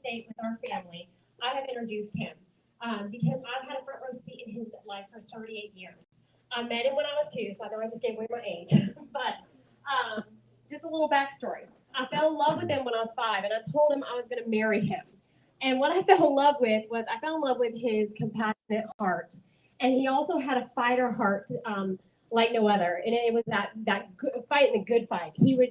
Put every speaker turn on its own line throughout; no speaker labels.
state with our family, I have introduced him because I've had a front row seat in his life for 38 years. I met him when I was 2, so I know I just gave away my age. But just a little backstory. I fell in love with him when I was 5, and I told him I was going to marry him. And what I fell in love with was I fell in love with his compassionate heart. And he also had a fighter heart like no other. And it was that good fight and the good fight. He would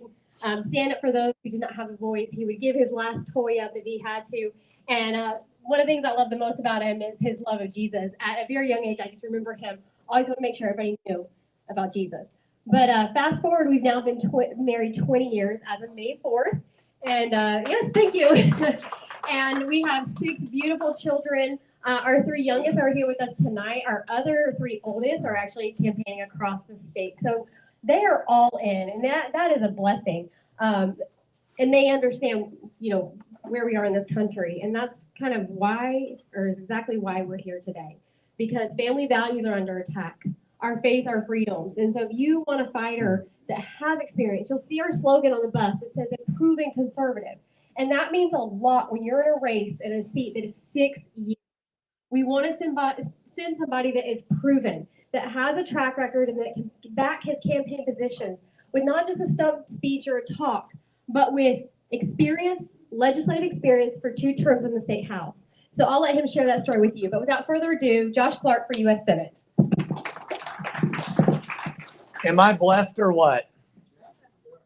stand up for those who did not have a voice. He would give his last toy up if he had to. And one of the things I love the most about him is his love of Jesus. At a very young age, I just remember him always want to make sure everybody knew about Jesus. But fast forward, we've now been married 20 years as of May 4th. And yes, thank you. And we have 6 beautiful children. Our 3 youngest are here with us tonight. Our other 3 oldest are actually campaigning across the state. So they are all in, and that is a blessing. And they understand, where we are in this country. And that's kind of why, or exactly why we're here today. Because family values are under attack. Our faith, our freedoms. And so if you want a fighter that has experience, you'll see our slogan on the bus. It says improving conservative. And that means a lot when you're in a race in a seat that is 6 years. We want to send somebody that is proven, that has a track record, and that can back his campaign positions with not just a stump speech or a talk, but with experience, legislative experience for 2 terms in the state house. So I'll let him share that story with you. But without further ado, Josh Clark for U.S. Senate.
Am I blessed or what?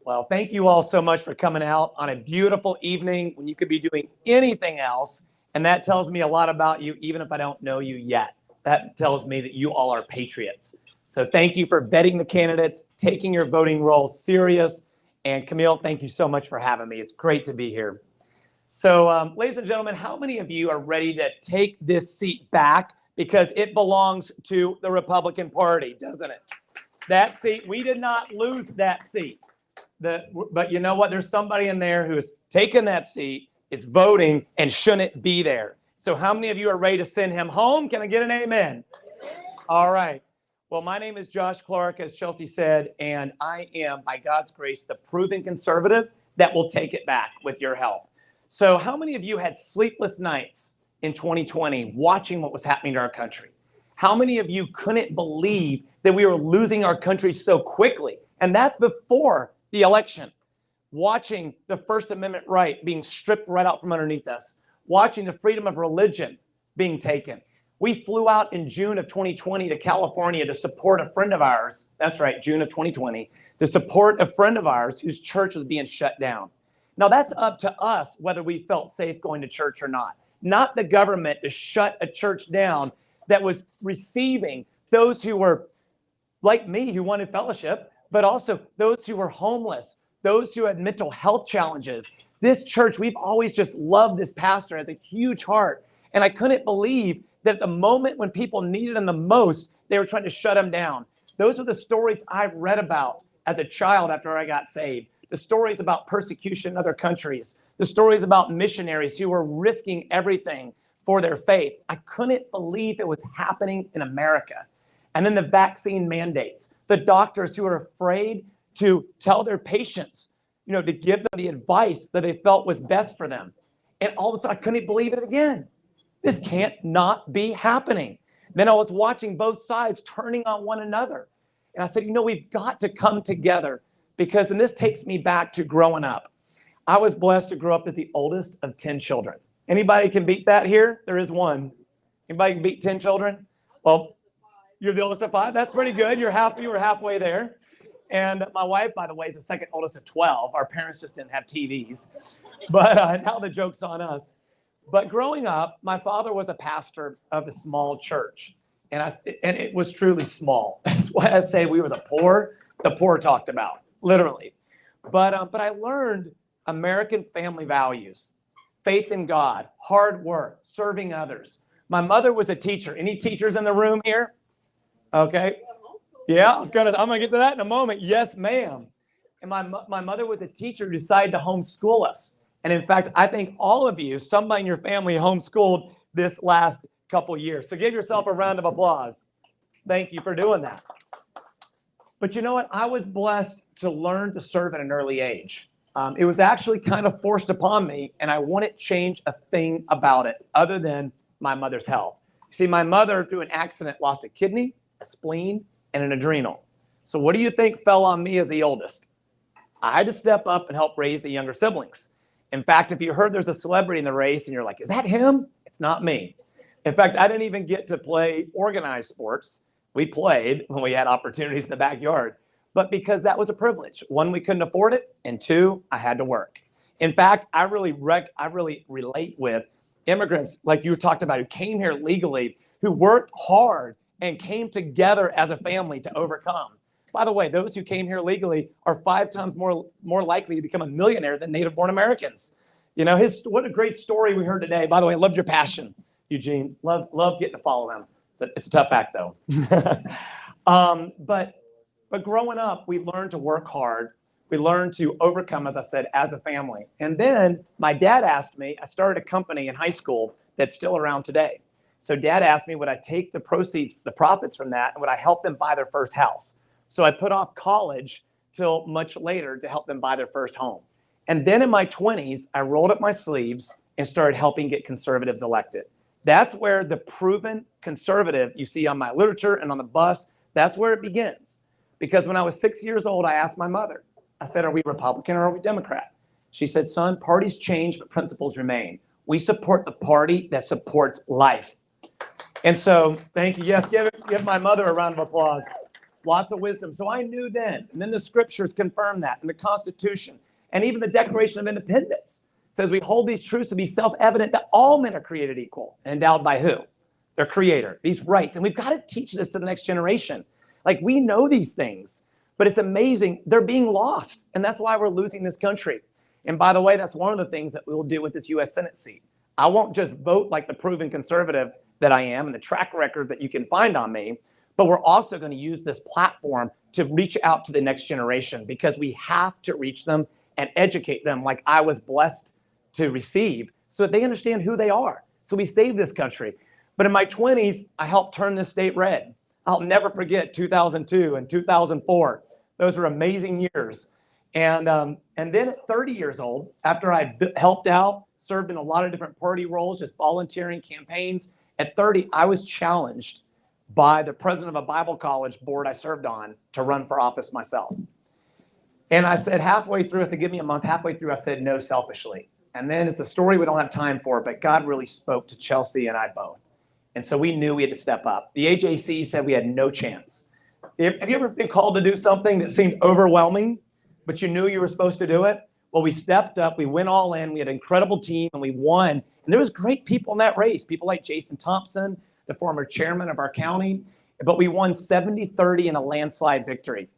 Well, thank you all so much for coming out on a beautiful evening when you could be doing anything else. And that tells me a lot about you, even if I don't know you yet. That tells me that you all are patriots. So thank you for vetting the candidates, taking your voting role serious. And Camille, thank you so much for having me. It's great to be here. So ladies and gentlemen, how many of you are ready to take this seat back because it belongs to the Republican Party, doesn't it? That seat, we did not lose that seat. But you know what? There's somebody in there who has taken that seat, is voting, and shouldn't be there. So how many of you are ready to send him home? Can I get an amen? All right. Well, my name is Josh Clark, as Chelsey said, and I am, by God's grace, the proven conservative that will take it back with your help. So how many of you had sleepless nights in 2020 watching what was happening to our country? How many of you couldn't believe that we were losing our country so quickly? And that's before the election. Watching the First Amendment right being stripped right out from underneath us. Watching the freedom of religion being taken. We flew out in June of 2020 to California to support a friend of ours. That's right, June of 2020. To support a friend of ours whose church was being shut down. Now that's up to us whether we felt safe going to church or not. Not the government to shut a church down that was receiving those who were like me, who wanted fellowship, but also those who were homeless, those who had mental health challenges. This church, we've always just loved this pastor, has a huge heart. And I couldn't believe that at the moment when people needed him the most, they were trying to shut him down. Those are the stories I've read about as a child after I got saved. The stories about persecution in other countries. The stories about missionaries who were risking everything for their faith. I couldn't believe it was happening in America. And then the vaccine mandates, the doctors who are afraid to tell their patients, to give them the advice that they felt was best for them. And all of a sudden, I couldn't believe it again. This can't not be happening. Then I was watching both sides turning on one another. And I said, we've got to come together because, and this takes me back to growing up. I was blessed to grow up as the oldest of 10 children. Anybody can beat that here? There is one. Anybody can beat 10 children? Well, you're the oldest of 5. That's pretty good. You were halfway there. And my wife, by the way, is the second oldest of 12. Our parents just didn't have TVs. But now the joke's on us. But growing up, my father was a pastor of a small church. And it was truly small. That's why I say we were the poor talked about, literally. But I learned American family values, faith in God, hard work, serving others. My mother was a teacher. Any teachers in the room here? Okay. Yeah, I'm gonna get to that in a moment. Yes, ma'am. And my mother was a teacher who decided to homeschool us. And in fact, I think all of you, somebody in your family homeschooled this last couple years. So give yourself a round of applause. Thank you for doing that. But you know what? I was blessed to learn to serve at an early age. It was actually kind of forced upon me, and I wouldn't change a thing about it other than my mother's health. See, my mother, through an accident, lost a kidney, a spleen, and an adrenal. So what do you think fell on me as the oldest? I had to step up and help raise the younger siblings. In fact, if you heard there's a celebrity in the race and you're like, is that him? It's not me. In fact, I didn't even get to play organized sports. We played when we had opportunities in the backyard, but because that was a privilege. One, we couldn't afford it, and two, I had to work. In fact, I really relate with immigrants, like you talked about, who came here legally, who worked hard and came together as a family to overcome. By the way, those who came here legally are 5 times more likely to become a millionaire than native-born Americans. You know, what a great story we heard today. By the way, I loved your passion, Eugene. Love getting to follow him. It's a tough act, though. But growing up, we learned to work hard. We learned to overcome, as I said, as a family. And then my dad asked me, I started a company in high school that's still around today. So dad asked me, would I take the proceeds, the profits from that, and would I help them buy their first house? So I put off college till much later to help them buy their first home. And then in my 20s, I rolled up my sleeves and started helping get conservatives elected. That's where the proven conservative you see on my literature and on the bus, that's where it begins. Because when I was 6 years old, I asked my mother, I said, are we Republican or are we Democrat? She said, son, parties change, but principles remain. We support the party that supports life. And so, thank you. Yes, give my mother a round of applause. Lots of wisdom. So I knew then, and then the scriptures confirm that, and the Constitution, and even the Declaration of Independence says we hold these truths to be self-evident that all men are created equal and endowed by who? Their creator, these rights. And we've got to teach this to the next generation. Like, we know these things, but it's amazing. They're being lost, and that's why we're losing this country. And by the way, that's one of the things that we'll do with this U.S. Senate seat. I won't just vote like the proven conservative that I am and the track record that you can find on me, but we're also going to use this platform to reach out to the next generation, because we have to reach them and educate them like I was blessed to receive, so that they understand who they are. So we save this country. But in my 20s, I helped turn this state red. I'll never forget 2002 and 2004. Those were amazing years. And then at 30 years old, after I helped out, served in a lot of different party roles, just volunteering campaigns, at 30, I was challenged by the president of a Bible college board I served on to run for office myself. And I said halfway through, I said, give me a month. Halfway through, I said no selfishly. And then it's a story we don't have time for, but God really spoke to Chelsey and I both. And so we knew we had to step up. The AJC said we had no chance. Have you ever been called to do something that seemed overwhelming, but you knew you were supposed to do it? Well, we stepped up, we went all in, we had an incredible team, and we won. And there was great people in that race, people like Jason Thompson, the former chairman of our county, but we won 70-30 in a landslide victory.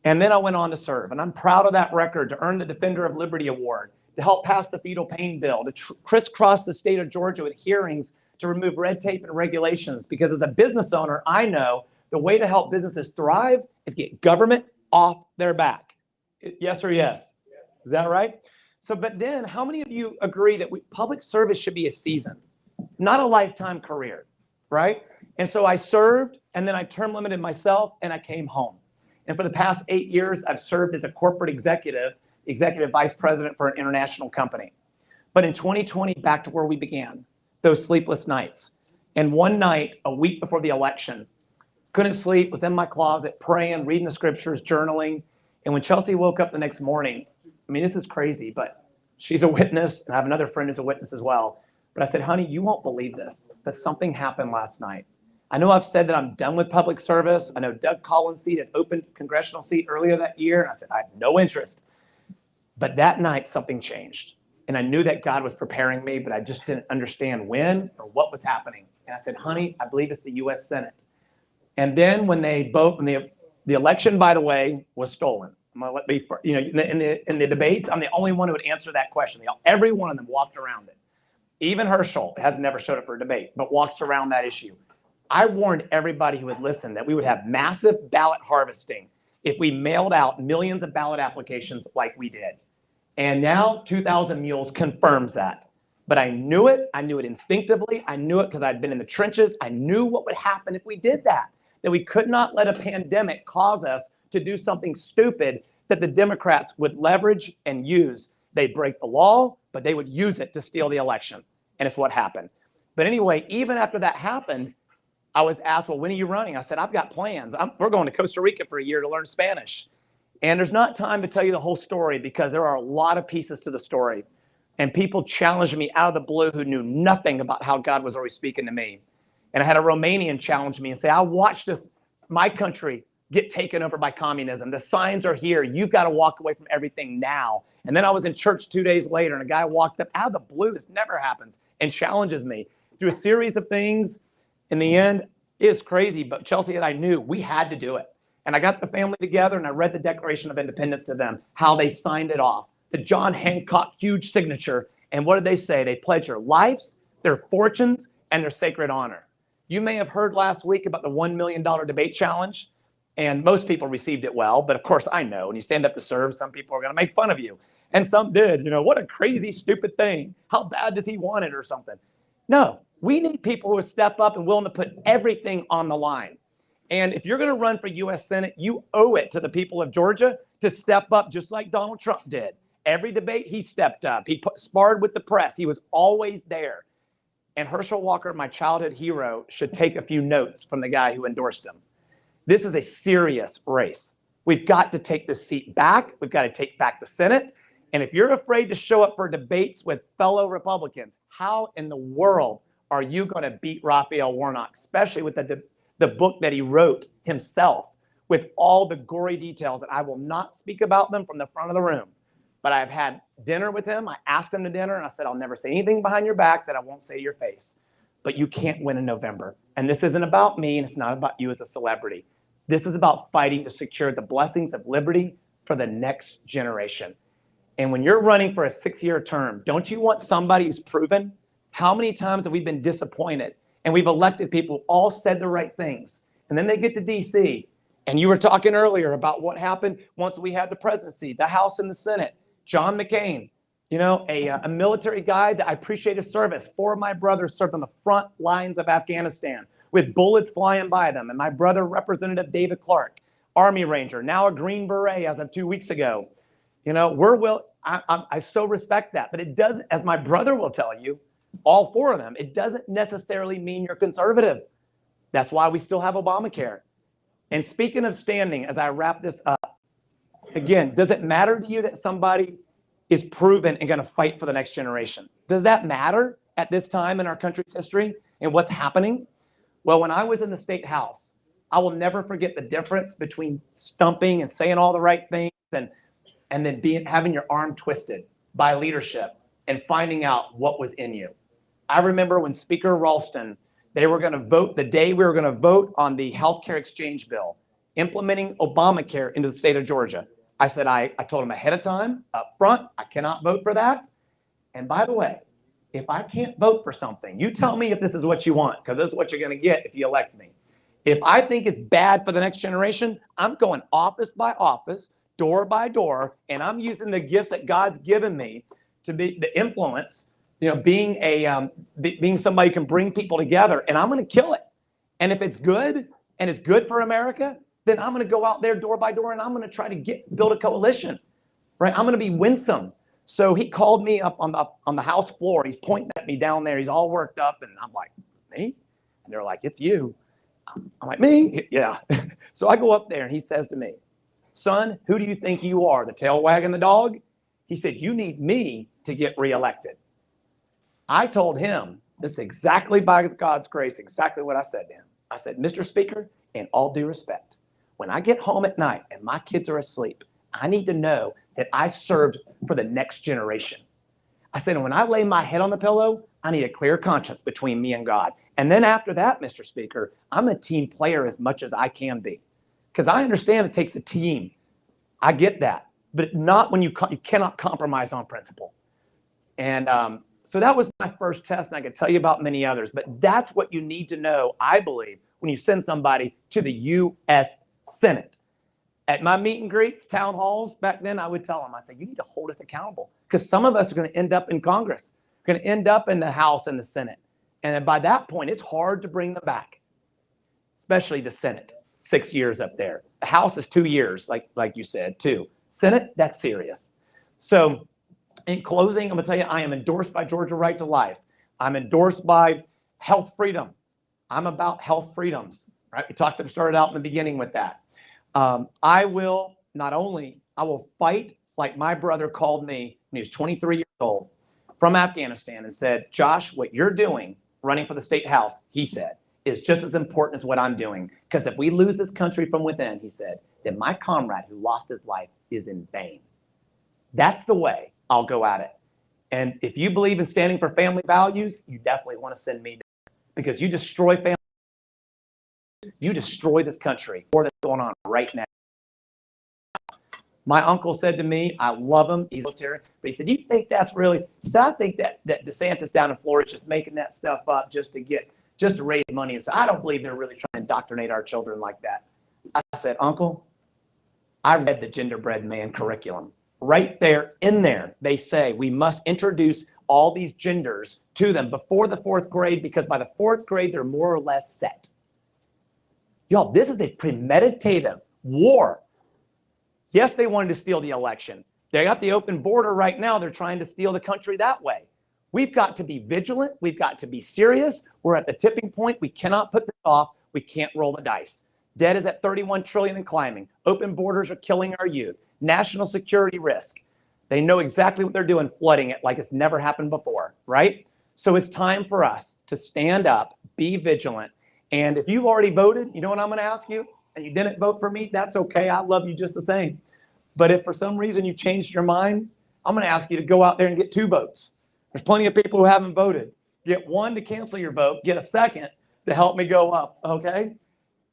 And then I went on to serve, and I'm proud of that record, to earn the Defender of Liberty Award, to help pass the fetal pain bill, to crisscross the state of Georgia with hearings to remove red tape and regulations. Because as a business owner, I know the way to help businesses thrive is get government off their back. Yes or yes? Is that right? So, but then how many of you agree that public service should be a season, not a lifetime career, right? And so I served, and then I term limited myself, and I came home. And for the past 8 years, I've served as a corporate executive vice president for an international company. But in 2020, back to where we began, those sleepless nights. And one night, a week before the election, couldn't sleep, was in my closet, praying, reading the scriptures, journaling. And when Chelsey woke up the next morning, I mean, this is crazy, but she's a witness, and I have another friend who's a witness as well. But I said, honey, you won't believe this, but something happened last night. I know I've said that I'm done with public service. I know Doug Collins' seat had opened congressional seat earlier that year. And I said, I have no interest. But that night, something changed. And I knew that God was preparing me, but I just didn't understand when or what was happening. And I said, honey, I believe it's the U.S. Senate. And then when the election, by the way, was stolen. I'm gonna let me, in the debates, I'm the only one who would answer that question. Every one of them walked around it. Even Herschel has never showed up for a debate, but walks around that issue. I warned everybody who would listen that we would have massive ballot harvesting if we mailed out millions of ballot applications like we did. And now 2,000 Mules confirms that. But I knew it instinctively. I knew it because I'd been in the trenches. I knew what would happen if we did that we could not let a pandemic cause us to do something stupid that the Democrats would leverage and use. They'd break the law, but they would use it to steal the election. And it's what happened. But anyway, even after that happened, I was asked, well, when are you running? I said, I've got plans. We're going to Costa Rica for a year to learn Spanish. And there's not time to tell you the whole story because there are a lot of pieces to the story. And people challenged me out of the blue who knew nothing about how God was always speaking to me. And I had a Romanian challenge me and say, I watched my country get taken over by communism. The signs are here. You've got to walk away from everything now. And then I was in church 2 days later, and a guy walked up out of the blue, this never happens, and challenges me through a series of things. In the end, it's crazy, but Chelsey and I knew we had to do it. And I got the family together, and I read the Declaration of Independence to them, how they signed it off. The John Hancock huge signature. And what did they say? They pledge their lives, their fortunes, and their sacred honor. You may have heard last week about the $1 million debate challenge, and most people received it well. But of course, I know when you stand up to serve, some people are going to make fun of you. And some did. What a crazy, stupid thing. How bad does he want it or something? No, we need people who step up and willing to put everything on the line. And if you're going to run for U.S. Senate, you owe it to the people of Georgia to step up just like Donald Trump did. Every debate, he stepped up. He sparred with the press. He was always there. And Herschel Walker, my childhood hero, should take a few notes from the guy who endorsed him. This is a serious race. We've got to take this seat back. We've got to take back the Senate. And if you're afraid to show up for debates with fellow Republicans, how in the world are you going to beat Raphael Warnock, especially with the book that he wrote himself with all the gory details? And I will not speak about them from the front of the room. But I've had dinner with him. I asked him to dinner, and I said, I'll never say anything behind your back that I won't say to your face. But you can't win in November. And this isn't about me, and it's not about you as a celebrity. This is about fighting to secure the blessings of liberty for the next generation. And when you're running for a 6-year term, don't you want somebody who's proven? How many times have we been disappointed? And we've elected people who all said the right things. And then they get to D.C., and you were talking earlier about what happened once we had the presidency, the House and the Senate. John McCain, a military guy that I appreciate his service. 4 of my brothers served on the front lines of Afghanistan with bullets flying by them. And my brother, Representative David Clark, Army Ranger, now a Green Beret as of 2 weeks ago. I so respect that. But it doesn't, as my brother will tell you, all 4 of them, it doesn't necessarily mean you're conservative. That's why we still have Obamacare. And speaking of standing, as I wrap this up, again, does it matter to you that somebody is proven and going to fight for the next generation? Does that matter at this time in our country's history and what's happening? Well, when I was in the state house, I will never forget the difference between stumping and saying all the right things and then having your arm twisted by leadership and finding out what was in you. I remember when Speaker Ralston, they were going to vote the day we were going to vote on the healthcare exchange bill, implementing Obamacare into the state of Georgia. I said, I told him ahead of time, up front, I cannot vote for that. And by the way, if I can't vote for something, you tell me if this is what you want, because this is what you're going to get if you elect me. If I think it's bad for the next generation, I'm going office by office, door by door, and I'm using the gifts that God's given me to be the influence, being somebody who can bring people together, and I'm going to kill it. And if it's good and it's good for America, then I'm going to go out there door by door and I'm going to try to build a coalition, right? I'm going to be winsome. So he called me up on the House floor. He's pointing at me down there. He's all worked up, and I'm like, me? And they're like, it's you. I'm like, me? Yeah. So I go up there and he says to me, son, who do you think you are, the tail wagging the dog? He said, you need me to get reelected. I told him, this is exactly by God's grace, exactly what I said to him. I said, Mr. Speaker, in all due respect, when I get home at night and my kids are asleep, I need to know that I served for the next generation. I said, and when I lay my head on the pillow, I need a clear conscience between me and God. And then after that, Mr. Speaker, I'm a team player as much as I can be. Because I understand it takes a team. I get that. But not when you cannot compromise on principle. And so that was my first test, and I could tell you about many others. But that's what you need to know, I believe, when you send somebody to the U.S. Senate. At my meet and greets, town halls, back then, I would tell them, I said, you need to hold us accountable. Because some of us are going to end up in Congress. We're going to end up in the House and the Senate. And by that point, it's hard to bring them back, especially the Senate, 6 years up there. The House is 2 years, like you said, too. Senate, that's serious. So in closing, I'm going to tell you, I am endorsed by Georgia Right to Life. I'm endorsed by health freedom. I'm about health freedoms, right? Started out in the beginning with that. I will fight like my brother called me when he was 23 years old from Afghanistan and said, Josh, what you're doing, running for the state house, he said, is just as important as what I'm doing. Because if we lose this country from within, he said, then my comrade who lost his life is in vain. That's the way I'll go at it. And if you believe in standing for family values, you definitely want to send me there, because you destroy family. You destroy this country. More that's going on right now. My uncle said to me, I love him, he's military, but he said, you think that's really, he said, I think that DeSantis down in Florida is just making that stuff up just to raise money. And so I don't believe they're really trying to indoctrinate our children like that. I said, Uncle, I read the genderbread man curriculum. Right there, in there, they say we must introduce all these genders to them before the 4th grade, because by the 4th grade, they're more or less set. Y'all, this is a premeditative war. Yes, they wanted to steal the election. They got the open border right now. They're trying to steal the country that way. We've got to be vigilant. We've got to be serious. We're at the tipping point. We cannot put this off. We can't roll the dice. Debt is at 31 trillion and climbing. Open borders are killing our youth. National security risk. They know exactly what they're doing, flooding it like it's never happened before, right? So it's time for us to stand up, be vigilant. And if you've already voted, you know what I'm going to ask you? And you didn't vote for me, that's okay. I love you just the same. But if for some reason you changed your mind, I'm going to ask you to go out there and get 2 votes. There's plenty of people who haven't voted. Get 1 to cancel your vote. Get a 2nd to help me go up, okay?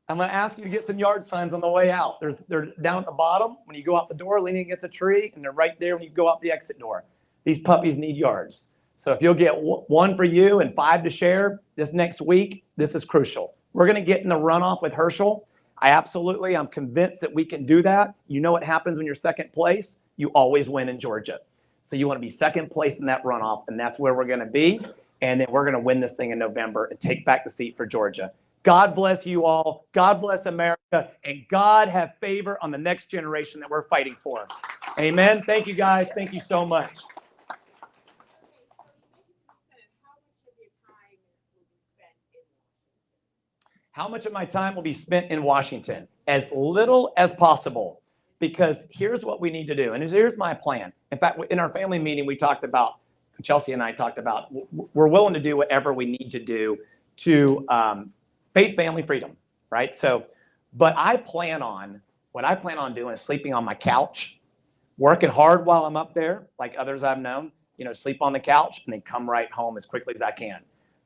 I'm going to ask you to get some yard signs on the way out. They're down at the bottom when you go out the door, leaning against a tree, and they're right there when you go out the exit door. These puppies need yards. So if you'll get 1 for you and 5 to share this next week, this is crucial. We're going to get in the runoff with Herschel. I'm convinced that we can do that. You know what happens when you're 2nd place? You always win in Georgia. So you want to be 2nd place in that runoff, and that's where we're going to be. And then we're going to win this thing in November and take back the seat for Georgia. God bless you all. God bless America. And God have favor on the next generation that we're fighting for. Amen. Thank you, guys. Thank you so much. How much of my time will be spent in Washington? As little as possible, because here's what we need to do. And here's my plan. In fact, in our family meeting, we talked about, Chelsey and I talked about, we're willing to do whatever we need to do to faith, family, freedom, right? So, but what I plan on doing is sleeping on my couch, working hard while I'm up there, like others I've known, sleep on the couch and then come right home as quickly as I can,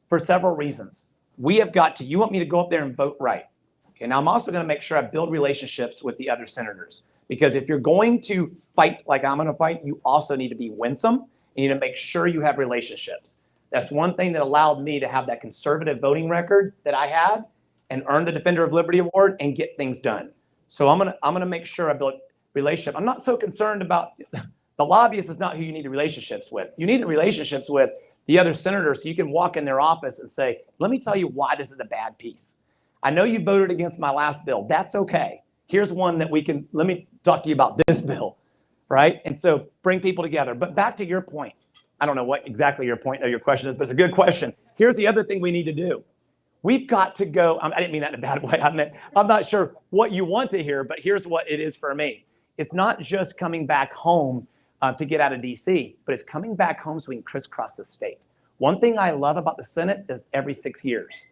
for several reasons. You want me to go up there and vote right. Okay, now I'm also going to make sure I build relationships with the other senators, because if you're going to fight like I'm going to fight, you also need to be winsome. You need to make sure you have relationships. That's one thing that allowed me to have that conservative voting record that I had and earn the Defender of Liberty Award and get things done. So I'm gonna make sure I build relationship. I'm not so concerned about the lobbyist is not who you need the relationships with. You need the relationships with the other senators so you can walk in their office and say, let me tell you why this is a bad piece. I know you voted against my last bill. That's okay. Here's one that let me talk to you about this bill, right? And so bring people together. But back to your point. I don't know what exactly your point or your question is, but it's a good question. Here's the other thing we need to do. We've got to go. I didn't mean that in a bad way. I'm not sure what you want to hear, but here's what it is for me. It's not just coming back home to get out of DC, but it's coming back home so we can crisscross the state. One thing I love about the Senate is every 6 years.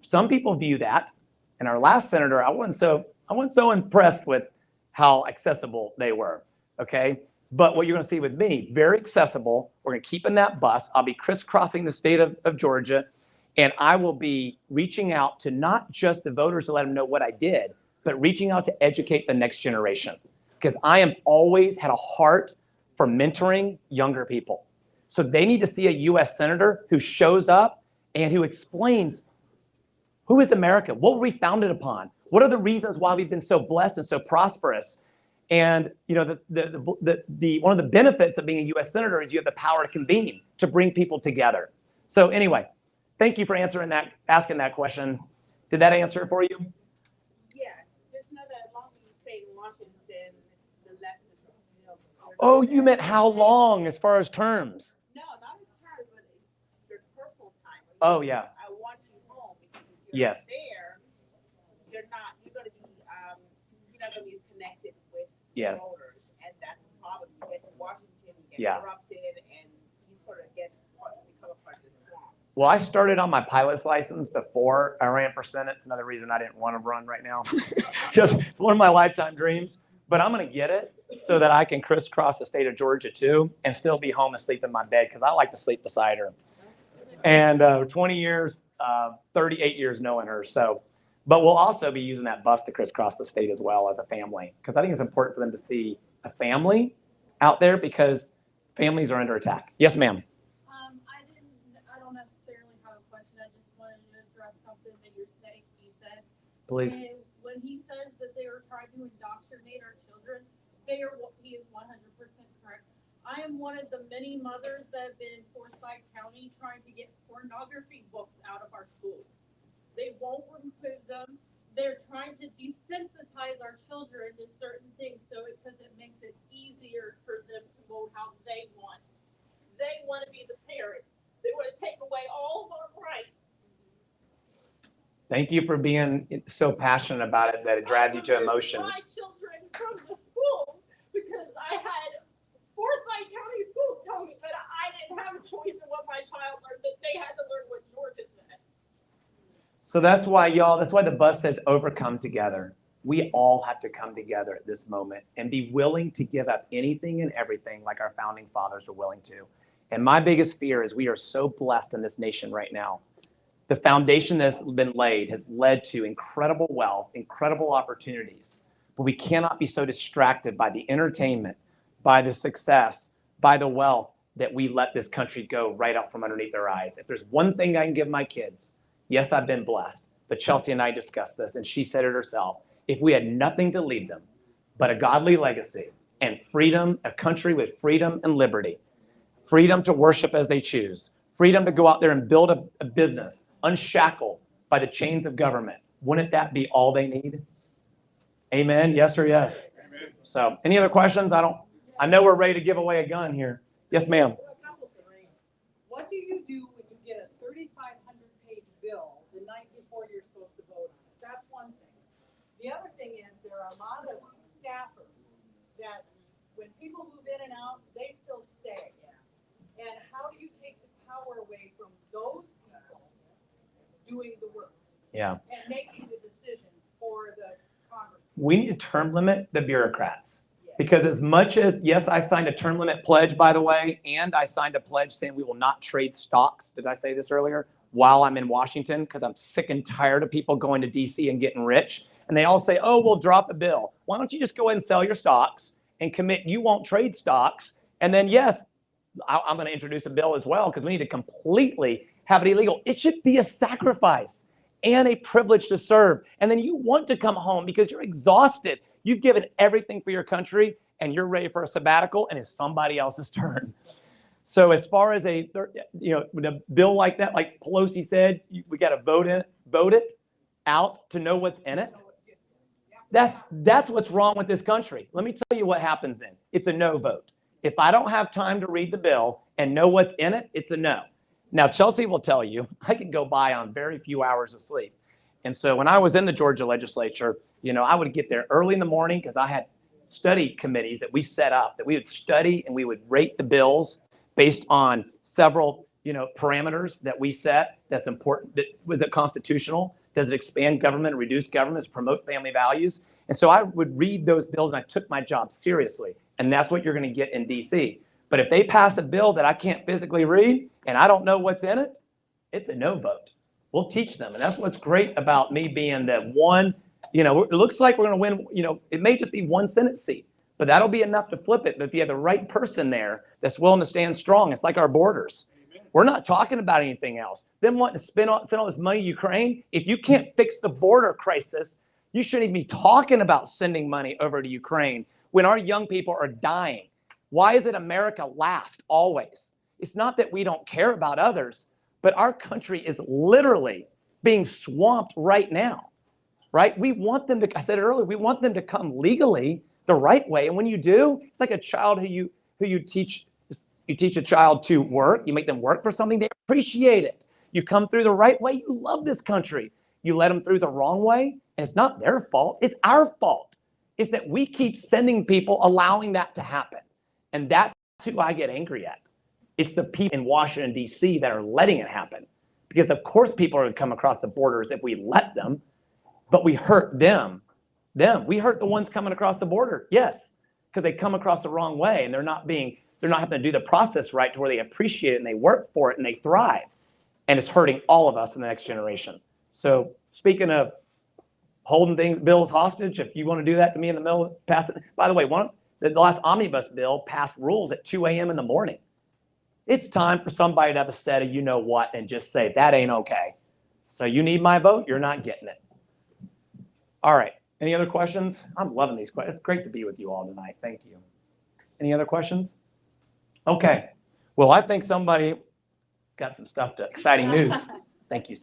Some people view that, and our last senator, I wasn't so impressed with how accessible they were, okay? But what you're going to see with me, very accessible. We're going to keep in that bus. I'll be crisscrossing the state of Georgia, and I will be reaching out to not just the voters to let them know what I did, but reaching out to educate the next generation. Because I am always had a heart for mentoring younger people. So they need to see a U.S. senator who shows up and who explains, who is America? What were we founded upon? What are the reasons why we've been so blessed and so prosperous? And one of the benefits of being a U.S. senator is you have the power to convene, to bring people together. So anyway, thank you for asking that question. Did that answer it for you?
Yes. Just know that as long as you stay in Washington, the less
Oh, you meant how long as far as terms?
No, not as terms, but your personal time.
Oh, yeah.
I want you home because if you're
Yes.
there, you're going to be, you're not going to be connected with
Yes.
voters, and that's the problem. You get to Washington, you get
Yeah.
corrupted, and you sort of become a part of the swamp.
Well, I started on my pilot's license before I ran for Senate. It's another reason I didn't want to run right now. Just it's one of my lifetime dreams. But I'm going to get it so that I can crisscross the state of Georgia too and still be home and sleep in my bed because I like to sleep beside her. And 20 years, 38 years knowing her. So, but we'll also be using that bus to crisscross the state as well as a family because I think it's important for them to see a family out there because families are under attack. Yes, ma'am.
I don't necessarily have a question. I just wanted to address something that you said.
Please.
And when he says that they are trying to indoctrinate our children, he is 100% correct. I am one of the many mothers that have been in Forsyth County trying to get pornography books out of our schools. They won't remove them. They're trying to desensitize our children to certain things because it makes it easier for them to vote how they want. They want to be the parents. They want to take away all of our rights.
Thank you for being so passionate about it that it drives you to emotion.
My children from the school because I had Forsyth County schools tell me that I didn't have a choice in what my child learned, that they had to learn what Georgia said.
So that's why the bus says overcome together. We all have to come together at this moment and be willing to give up anything and everything like our founding fathers were willing to. And my biggest fear is we are so blessed in this nation right now. The foundation that's been laid has led to incredible wealth, incredible opportunities. But we cannot be so distracted by the entertainment, by the success, by the wealth that we let this country go right out from underneath our eyes. If there's one thing I can give my kids, yes, I've been blessed. But Chelsey and I discussed this, and she said it herself. If we had nothing to leave them but a godly legacy and freedom, a country with freedom and liberty, freedom to worship as they choose, freedom to go out there and build a business, unshackled by the chains of government. Wouldn't that be all they need? Amen. Yes or yes? Amen. So any other questions? I know we're ready to give away a gun here. Yes, ma'am.
What do you do when you get a 3,500-page bill the night before you're supposed to vote on it? That's one thing. The other thing is there are a lot of staffers that when people move in and out, they still stay. And how do you take the power away from those people doing the work?
Yeah.
And making the decisions for the Congress?
We need to term limit the bureaucrats. Because as much as, yes, I signed a term limit pledge, by the way, and I signed a pledge saying we will not trade stocks, did I say this earlier, while I'm in Washington, because I'm sick and tired of people going to DC and getting rich. And they all say, oh, we'll drop a bill. Why don't you just go ahead and sell your stocks and commit you won't trade stocks? And then, yes, I'm going to introduce a bill as well because we need to completely have it illegal. It should be a sacrifice and a privilege to serve. And then you want to come home because you're exhausted. You've given everything for your country and you're ready for a sabbatical and it's somebody else's turn. So as far as a bill like that, like Pelosi said, we got to vote it out to know what's in it. That's what's wrong with this country. Let me tell you what happens then. It's a no vote. If I don't have time to read the bill and know what's in it, it's a no. Now, Chelsey will tell you, I can go by on very few hours of sleep. And so when I was in the Georgia legislature, I would get there early in the morning because I had study committees that we set up that we would study and we would rate the bills based on several, parameters that we set. That's important. Was it constitutional? Does it expand government and reduce government? Does it promote family values? And so I would read those bills and I took my job seriously. And that's what you're going to get in DC. But if they pass a bill that I can't physically read and I don't know what's in it, it's a no vote. We'll teach them. And that's what's great about me being that one, it looks like we're going to win, it may just be one Senate seat, but that'll be enough to flip it. But if you have the right person there that's willing to stand strong, it's like our borders. We're not talking about anything else. Them wanting to send all this money to Ukraine. If you can't fix the border crisis, you shouldn't even be talking about sending money over to Ukraine when our young people are dying. Why is it America last always? It's not that we don't care about others, but our country is literally being swamped right now, right? We want them to, I said it earlier, we want them to come legally, the right way. And when you do, it's like a child who you teach a child to work, you make them work for something, they appreciate it. You come through the right way, you love this country. You let them through the wrong way, and it's not their fault, it's our fault. It's that we keep sending people, allowing that to happen. And that's who I get angry at. It's the people in Washington, D.C. that are letting it happen. Because of course people are going to come across the borders if we let them, but we hurt them. We hurt the ones coming across the border, yes, because they come across the wrong way and they're not having to do the process right to where they appreciate it and they work for it and they thrive. And it's hurting all of us in the next generation. So speaking of holding bills hostage, if you want to do that to me in the middle, pass it. By the way, the last omnibus bill passed rules at 2 a.m. in the morning. It's time for somebody to have a set of you know what and just say, that ain't okay. So you need my vote, you're not getting it. All right, any other questions? I'm loving these questions. It's great to be with you all tonight. Thank you. Any other questions? Okay. Well, I think somebody got some exciting news. Thank you.